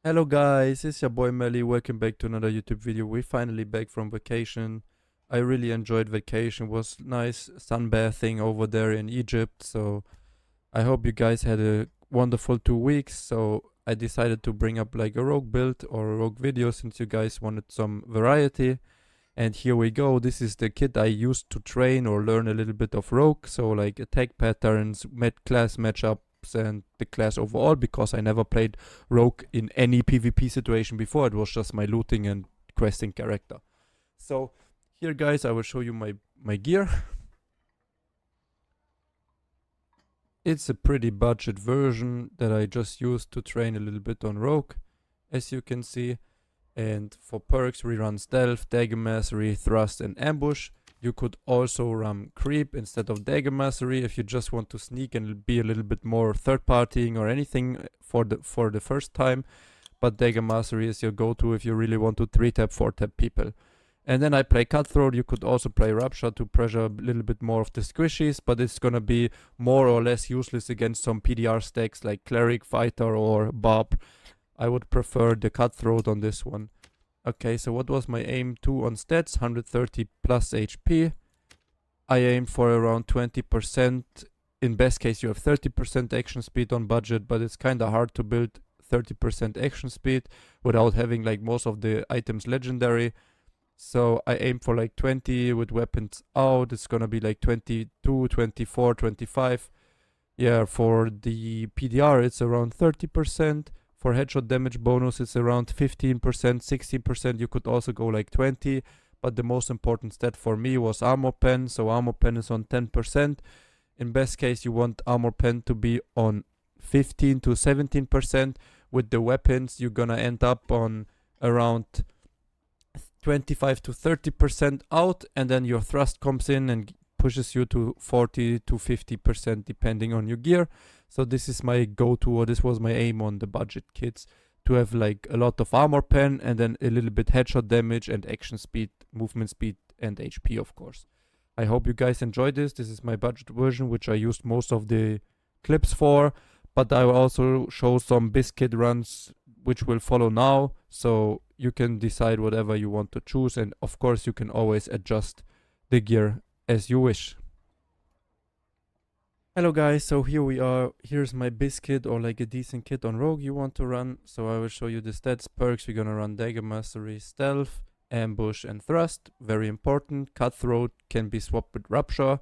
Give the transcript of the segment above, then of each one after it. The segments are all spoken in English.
Hello guys, it's your boy Melly. Welcome back to another YouTube video. We're finally back from vacation. I really enjoyed vacation. It was nice sunbathing over there in Egypt. So I hope you guys had a wonderful 2 weeks. So I decided to bring up like a rogue build or a rogue video since you guys wanted some variety. And here we go. This is the kit I used to train or learn a little bit of rogue. So like attack patterns, class matchups, and the class overall, because I never played rogue in any PvP situation before. It was just my looting and questing character. So here guys, I will show you my gear. It's a pretty budget version that I just used to train a little bit on rogue, as you can see. And for perks, we run Stealth, Dagger Mastery, Thrust, and Ambush. You could also run Creep instead of Dagger Mastery if you just want to sneak and be a little bit more third-partying or anything for the first time. But Dagger Mastery is your go-to if you really want to 3-tap, 4-tap people. And then I play Cutthroat. You could also play Rupture to pressure a little bit more of the squishies, but it's gonna be more or less useless against some PDR stacks like Cleric, Fighter, or Barb. I would prefer the Cutthroat on this one. Okay, so what was my aim 2 on stats? 130 plus HP. I aimed for around 20%. In best case, you have 30% action speed on budget, but it's kind of hard to build 30% action speed without having like most of the items legendary. So I aim for like 20 with weapons out. It's gonna be like 22, 24, 25. Yeah, for the PDR, it's around 30%. For headshot damage bonus, it's around 15%, 16%. You could also go like 20. But the most important stat for me was armor pen. So armor pen is on 10%. In best case, you want armor pen to be on 15 to 17%. With the weapons, you're gonna end up on around 25 to 30% out, and then your thrust comes in and pushes you to 40 to 50% depending on your gear. So this is my go-to, or this was my aim on the budget kits, to have like a lot of armor pen and then a little bit headshot damage and action speed, movement speed, and HP, of course. I hope you guys enjoyed this. This is my budget version, which I used most of the clips for, but I will also show some biscuit runs which will follow now, so you can decide whatever you want to choose, and of course you can always adjust the gear as you wish. Hello guys, so here we are. Here's my biscuit, or like a decent kit on rogue you want to run. So I will show you the stats. Perks, we're gonna run Dagger Mastery, Stealth, Ambush, and Thrust. Very important. Cutthroat can be swapped with Rupture,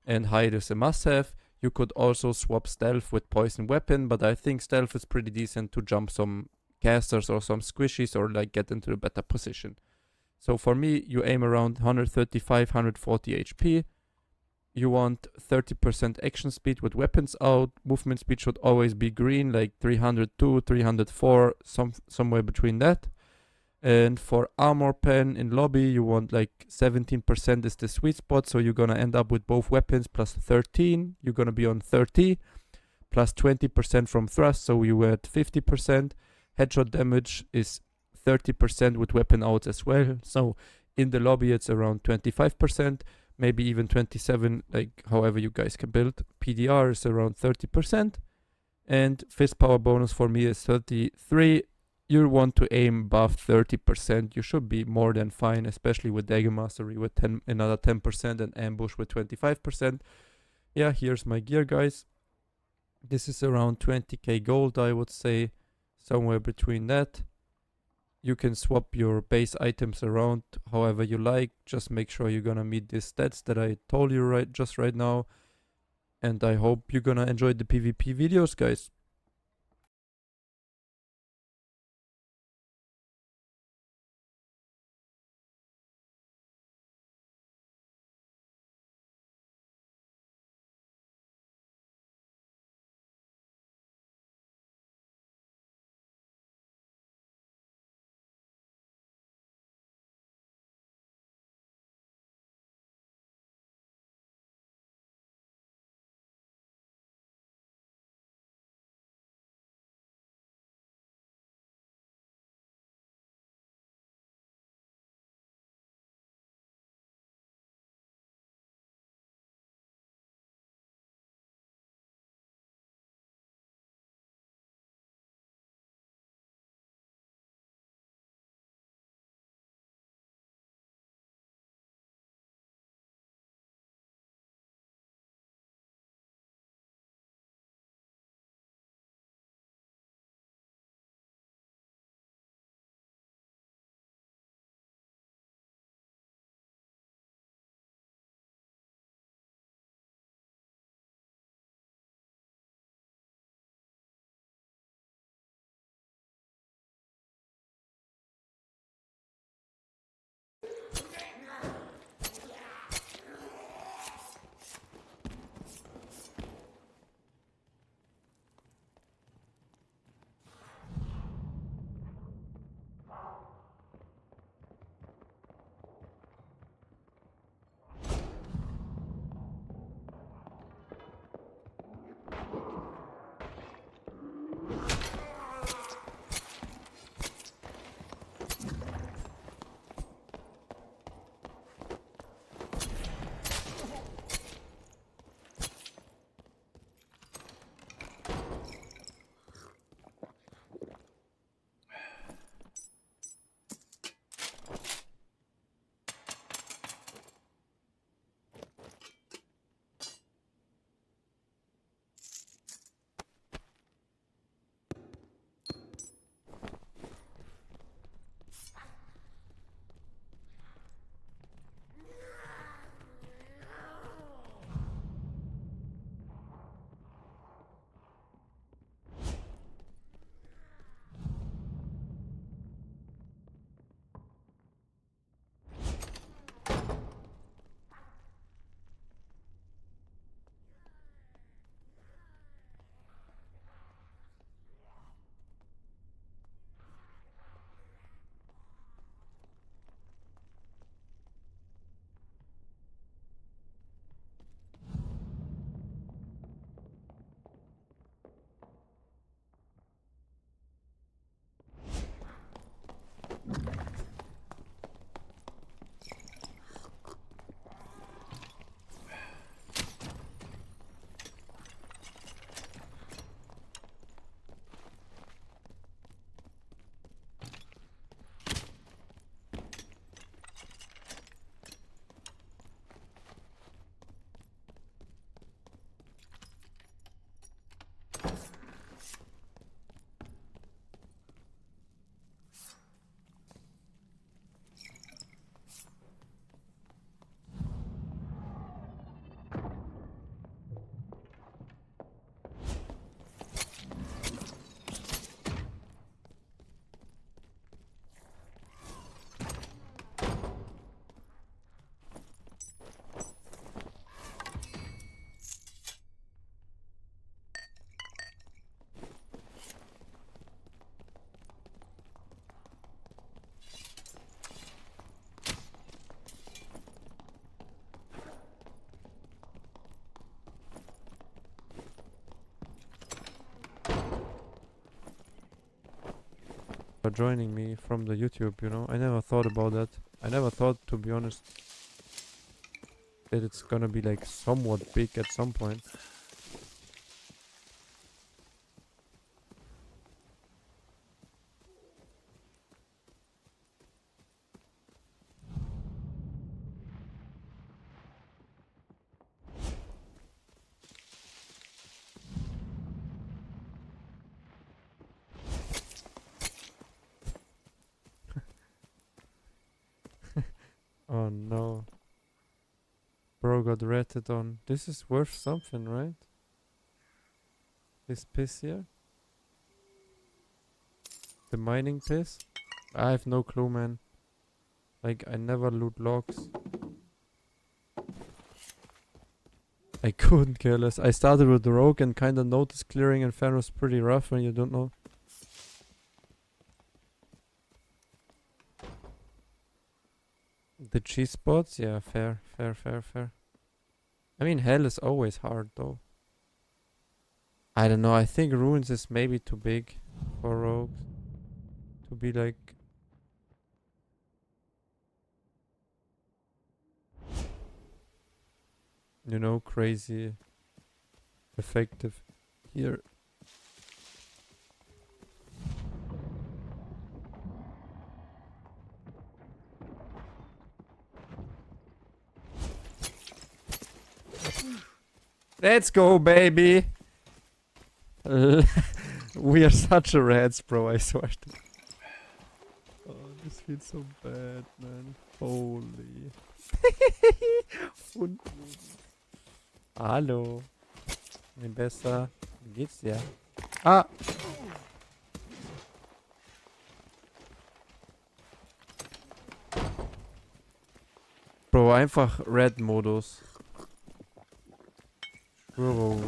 and Hide is a must-have. You could also swap Stealth with Poison Weapon, but I think Stealth is pretty decent to jump some casters or some squishies or like get into a better position. So for me, you aim around 135, 140 HP. You want 30% action speed with weapons out. Movement speed should always be green, like 302, 304, somewhere between that. And for armor pen in lobby, you want like 17% is the sweet spot. So you're gonna end up with both weapons plus 13. You're gonna be on 30 plus 20% from thrust. So you were at 50%. Headshot damage is 30% with weapon out as well. So in the lobby, it's around 25%, maybe even 27, like however you guys can build. PDR is around 30%. And fist power bonus for me is 33. You want to aim above 30%. You should be more than fine, especially with Dagger Mastery with another 10% and Ambush with 25%. Yeah, here's my gear, guys. This is around 20k gold, I would say, somewhere between that. You can swap your base items around however you like. Just make sure you're gonna meet the stats that I told you right now. And I hope you're gonna enjoy the PvP videos, guys. are joining me from the YouTube, you know? I never thought about that. I never thought, to be honest, that it's gonna be like somewhat big at some point. Oh no. Bro got ratted on. This is worth something, right? This piss here? The mining piss? I have no clue, man. Like, I never loot logs. I couldn't care less. I started with the rogue and kinda noticed clearing Inferno is pretty rough when you don't know. The cheese spots? Yeah, fair. I mean, hell is always hard, though. I don't know, I think ruins is maybe too big for rogues. To be like... you know, crazy effective here. Let's go, baby! We are such a rats, bro, I swear. Oh, this feels so bad, man. Holy. Und hallo. Mir besser. Wie geht's dir? Ah! Bro, einfach Red-Modus. Bro.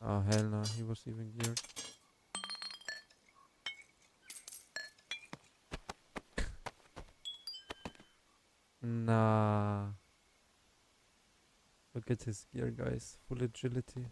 Oh, hell no. He was even geared. Nah. Look at his gear, guys. Full agility.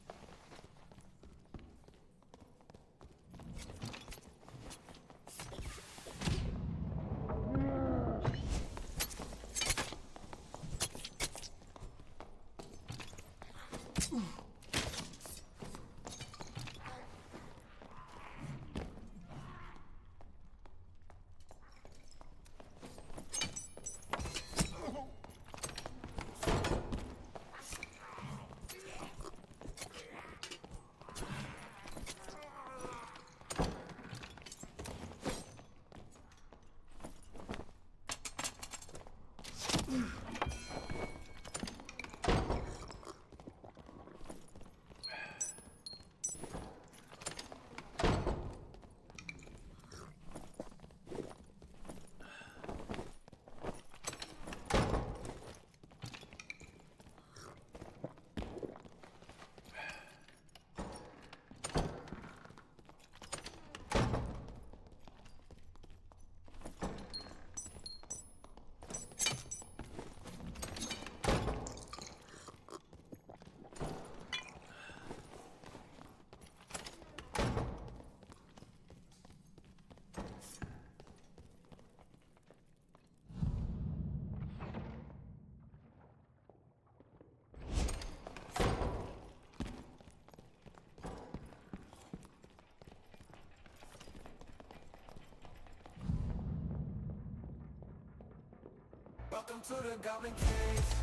Welcome to the Goblin Cave.